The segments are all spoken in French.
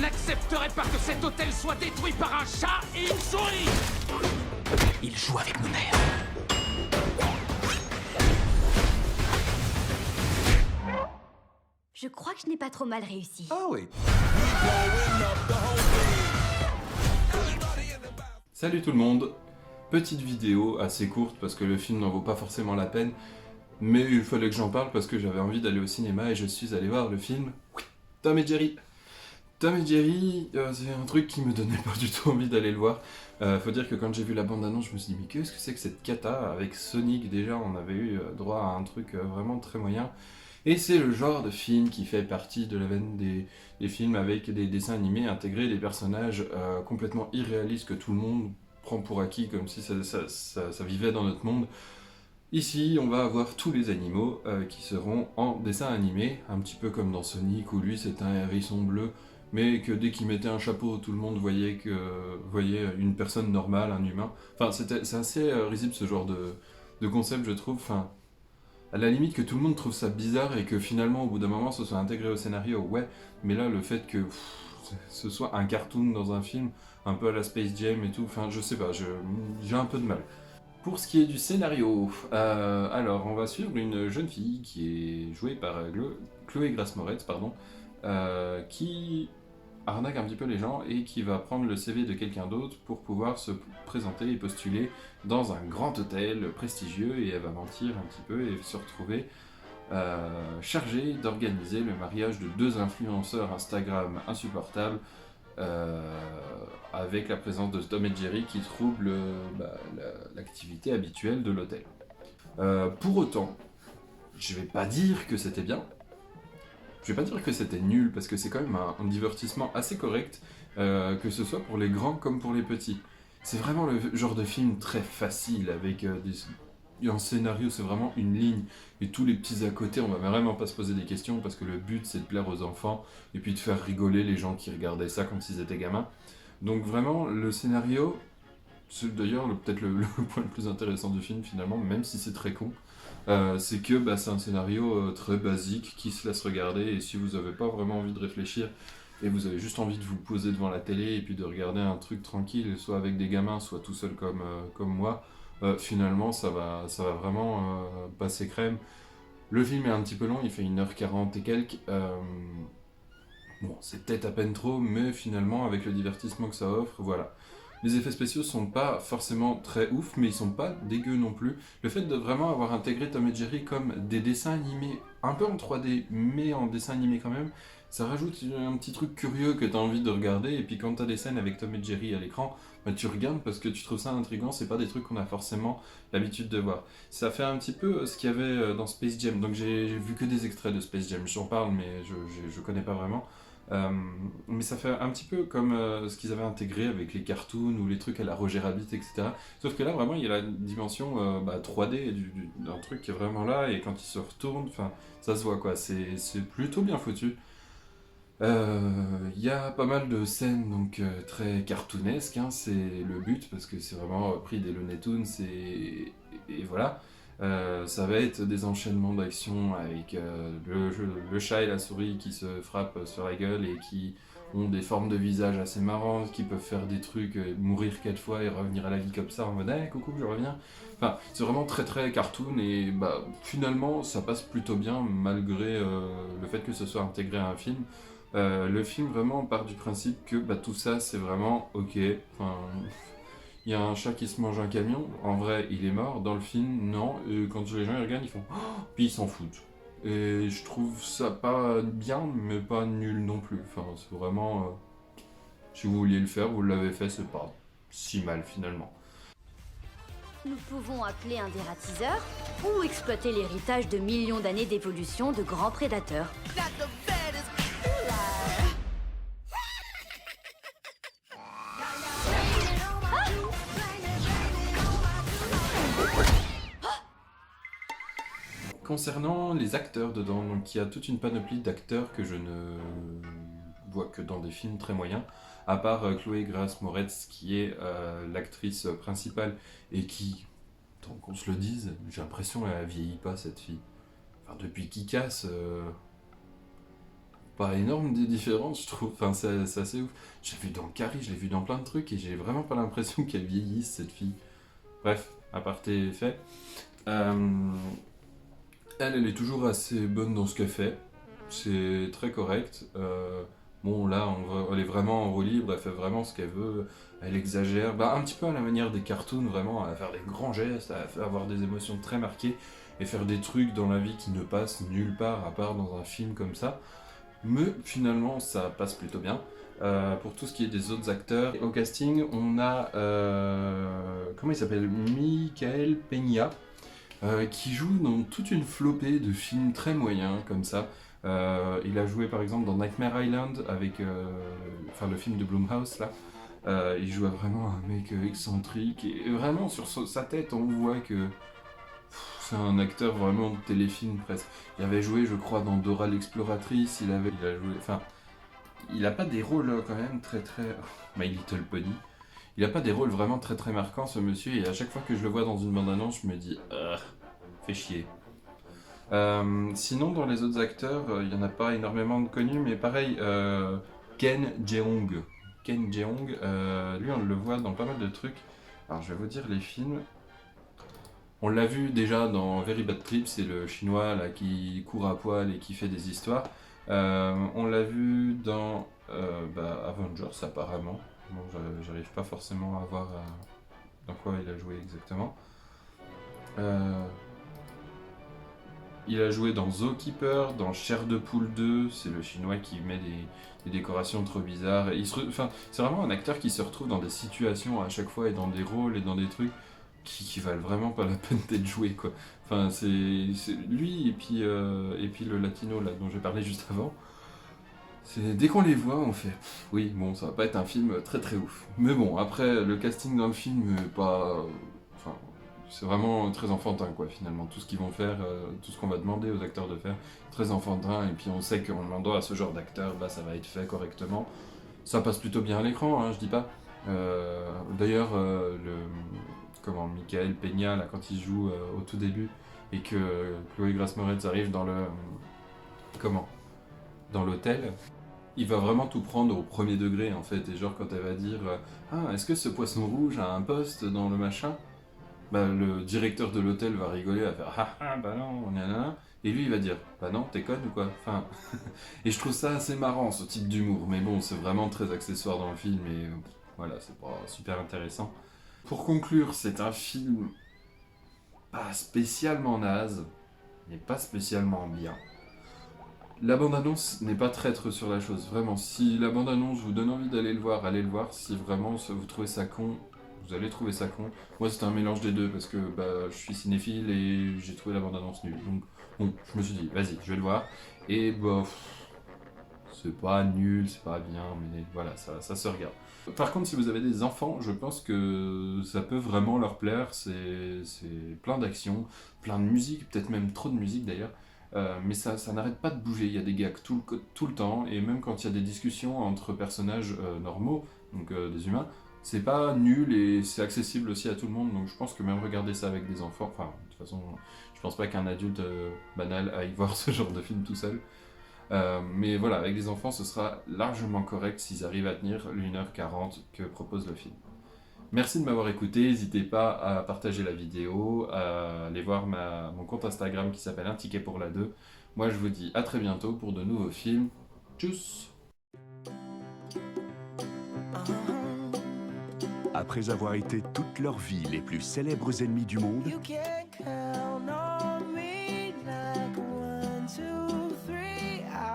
n'accepterai pas que cet hôtel soit détruit par un chat et une souris. Il joue avec nos nerfs. Je crois que je n'ai pas trop mal réussi. Ah oui. Salut tout le monde. Petite vidéo assez courte parce que le film n'en vaut pas forcément la peine, mais il fallait que j'en parle parce que j'avais envie d'aller au cinéma et je suis allé voir le film Tom et Jerry. Tom et Jerry, c'est un truc qui me donnait pas du tout envie d'aller le voir. Faut dire que quand j'ai vu la bande-annonce, je me suis dit mais qu'est-ce que c'est que cette cata? Avec Sonic déjà, on avait eu droit à un truc vraiment très moyen. Et c'est le genre de film qui fait partie de la veine des films avec des dessins animés intégrés, des personnages complètement irréalistes que tout le monde prend pour acquis comme si ça vivait dans notre monde. Ici, on va avoir tous les animaux qui seront en dessin animé, un petit peu comme dans Sonic où lui c'est un hérisson bleu, mais que dès qu'il mettait un chapeau, tout le monde voyait une personne normale, un humain. Enfin, c'est assez risible ce genre de concept, je trouve. Enfin, à la limite que tout le monde trouve ça bizarre et que finalement, au bout d'un moment, ce soit intégré au scénario, ouais. Mais là, le fait que ce soit un cartoon dans un film, un peu à la Space Jam et tout, enfin, je sais pas, j'ai un peu de mal. Pour ce qui est du scénario, alors on va suivre une jeune fille qui est jouée par Chloé Grace Moretz, qui arnaque un petit peu les gens et qui va prendre le CV de quelqu'un d'autre pour pouvoir se présenter et postuler dans un grand hôtel prestigieux, et elle va mentir un petit peu et se retrouver chargée d'organiser le mariage de deux influenceurs Instagram insupportables, avec la présence de Tom et Jerry qui trouble l'activité habituelle de l'hôtel. Pour autant, je vais pas dire que c'était bien, je vais pas dire que c'était nul, parce que c'est quand même un divertissement assez correct, que ce soit pour les grands comme pour les petits. C'est vraiment le genre de film très facile, avec un scénario, c'est vraiment une ligne, et tous les petits à côté, on va vraiment pas se poser des questions, parce que le but c'est de plaire aux enfants, et puis de faire rigoler les gens qui regardaient ça quand ils étaient gamins. Donc vraiment, le scénario, c'est d'ailleurs peut-être le point le plus intéressant du film finalement, même si c'est très con. C'est que c'est un scénario très basique qui se laisse regarder, et si vous n'avez pas vraiment envie de réfléchir et vous avez juste envie de vous poser devant la télé et puis de regarder un truc tranquille, soit avec des gamins, soit tout seul comme moi, finalement ça va vraiment passer crème. Le film est un petit peu long, il fait 1h40 et quelques. Bon, c'est peut-être à peine trop, mais finalement avec le divertissement que ça offre, voilà. Les effets spéciaux sont pas forcément très ouf, mais ils sont pas dégueux non plus. Le fait de vraiment avoir intégré Tom et Jerry comme des dessins animés, un peu en 3D, mais en dessin animé quand même, ça rajoute un petit truc curieux que tu as envie de regarder, et puis quand tu as des scènes avec Tom et Jerry à l'écran, tu regardes parce que tu trouves ça intriguant, c'est pas des trucs qu'on a forcément l'habitude de voir. Ça fait un petit peu ce qu'il y avait dans Space Jam, donc j'ai vu que des extraits de Space Jam, j'en parle mais je connais pas vraiment. Mais ça fait un petit peu comme ce qu'ils avaient intégré avec les cartoons ou les trucs à la Roger Rabbit, etc. Sauf que là, vraiment, il y a la dimension 3D d'un truc qui est vraiment là, et quand il se retourne, ça se voit quoi. C'est plutôt bien foutu. Il y a pas mal de scènes donc très cartoonesques, hein, c'est le but parce que c'est vraiment pris des Looney Tunes, et voilà. Ça va être des enchaînements d'actions avec le chat et la souris qui se frappent sur la gueule et qui ont des formes de visage assez marrantes, qui peuvent faire des trucs, mourir 4 fois et revenir à la vie comme ça en mode hey, coucou, je reviens. Enfin, c'est vraiment très très cartoon, et finalement ça passe plutôt bien malgré le fait que ce soit intégré à un film. Le film vraiment part du principe que tout ça c'est vraiment ok. Enfin, il y a un chat qui se mange un camion, en vrai il est mort, dans le film non, et quand les gens ils regardent ils font oh, puis ils s'en foutent. Et je trouve ça pas bien mais pas nul non plus, enfin c'est vraiment si vous vouliez le faire, vous l'avez fait, c'est pas si mal finalement. Nous pouvons appeler un dératiseur ou exploiter l'héritage de millions d'années d'évolution de grands prédateurs. Concernant les acteurs dedans, donc il y a toute une panoplie d'acteurs que je ne vois que dans des films très moyens, à part Chloé Grace Moretz qui est l'actrice principale et qui, tant qu'on se le dise, j'ai l'impression qu'elle vieillit pas cette fille. Enfin, depuis Kick-Ass, pas énorme des différences, je trouve. Enfin, c'est assez ouf. Je l'ai vu dans Carrie, je l'ai vu dans plein de trucs et j'ai vraiment pas l'impression qu'elle vieillisse, cette fille. Bref, aparté fait. Elle est toujours assez bonne dans ce qu'elle fait. C'est très correct. Bon, là, elle est vraiment en roue libre, elle fait vraiment ce qu'elle veut. Elle exagère. Un petit peu à la manière des cartoons, vraiment, à faire des grands gestes, à avoir des émotions très marquées et faire des trucs dans la vie qui ne passent nulle part, à part dans un film comme ça. Mais finalement, ça passe plutôt bien. Pour tout ce qui est des autres acteurs, au casting, on a... comment il s'appelle ? Michael Peña. Qui joue dans toute une flopée de films très moyens comme ça. Il a joué par exemple dans Nightmare Island avec le film de Blumhouse là. Il joue vraiment un mec excentrique et vraiment sur sa tête on voit que c'est un acteur vraiment de téléfilm presque. Il avait joué je crois dans Dora l'exploratrice, il a joué, il a pas des rôles quand même très My Little Pony. Il a pas des rôles vraiment très marquants ce monsieur et à chaque fois que je le vois dans une bande-annonce je me dis fait chier. Sinon dans les autres acteurs il y en a pas énormément de connus mais pareil Ken Jeong. Lui on le voit dans pas mal de trucs. Alors je vais vous dire les films. On l'a vu déjà dans Very Bad Trip, c'est le chinois là qui court à poil et qui fait des histoires. On l'a vu dans Avengers apparemment. Bon, j'arrive pas forcément à voir dans quoi il a joué exactement. Il a joué dans Zookeeper, dans Chair de Poule 2, c'est le chinois qui met des décorations trop bizarres. C'est vraiment un acteur qui se retrouve dans des situations à chaque fois et dans des rôles et dans des trucs qui valent vraiment pas la peine d'être joués, quoi. Enfin, c'est lui et puis le latino là dont j'ai parlé juste avant. Dès qu'on les voit, on fait oui, bon, ça va pas être un film très ouf. Mais bon, après, le casting dans le film est pas. Enfin, c'est vraiment très enfantin, quoi, finalement. Tout ce qu'ils vont faire, tout ce qu'on va demander aux acteurs de faire, très enfantin. Et puis on sait qu'en demandant à ce genre d'acteur, ça va être fait correctement. Ça passe plutôt bien à l'écran, hein, je dis pas. D'ailleurs, Michael Peña, là, quand il joue au tout début, et que Chloé Grace Moretz arrive dans l'hôtel, il va vraiment tout prendre au premier degré en fait, et genre quand elle va dire est-ce que ce poisson rouge a un poste dans le machin, le directeur de l'hôtel va rigoler, va faire bah non, nanana, et lui il va dire bah non, t'es conne ou quoi, enfin et je trouve ça assez marrant ce type d'humour, mais bon c'est vraiment très accessoire dans le film et voilà, c'est pas super intéressant. Pour conclure, c'est un film pas spécialement naze, mais pas spécialement bien. La bande-annonce n'est pas traître sur la chose, vraiment. Si la bande-annonce vous donne envie d'aller le voir, allez le voir. Si vraiment vous trouvez ça con, vous allez trouver ça con. Moi, c'est un mélange des deux parce que je suis cinéphile et j'ai trouvé la bande-annonce nulle. Donc, bon, je me suis dit, vas-y, je vais le voir. Et c'est pas nul, c'est pas bien, mais voilà, ça se regarde. Par contre, si vous avez des enfants, je pense que ça peut vraiment leur plaire. C'est plein d'action, plein de musique, peut-être même trop de musique d'ailleurs. Mais ça n'arrête pas de bouger, il y a des gags tout le temps, et même quand il y a des discussions entre personnages normaux, donc des humains, c'est pas nul et c'est accessible aussi à tout le monde, donc je pense que même regarder ça avec des enfants, enfin, de toute façon, je pense pas qu'un adulte banal aille voir ce genre de film tout seul. Mais voilà, avec des enfants, ce sera largement correct s'ils arrivent à tenir l'1h40 que propose le film. Merci de m'avoir écouté, n'hésitez pas à partager la vidéo, à aller voir mon compte Instagram qui s'appelle Un Ticket pour la 2. Moi je vous dis à très bientôt pour de nouveaux films. Tchuss! Après avoir été toute leur vie les plus célèbres ennemis du monde,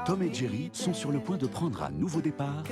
Tom et Jerry sont sur le point de prendre un nouveau départ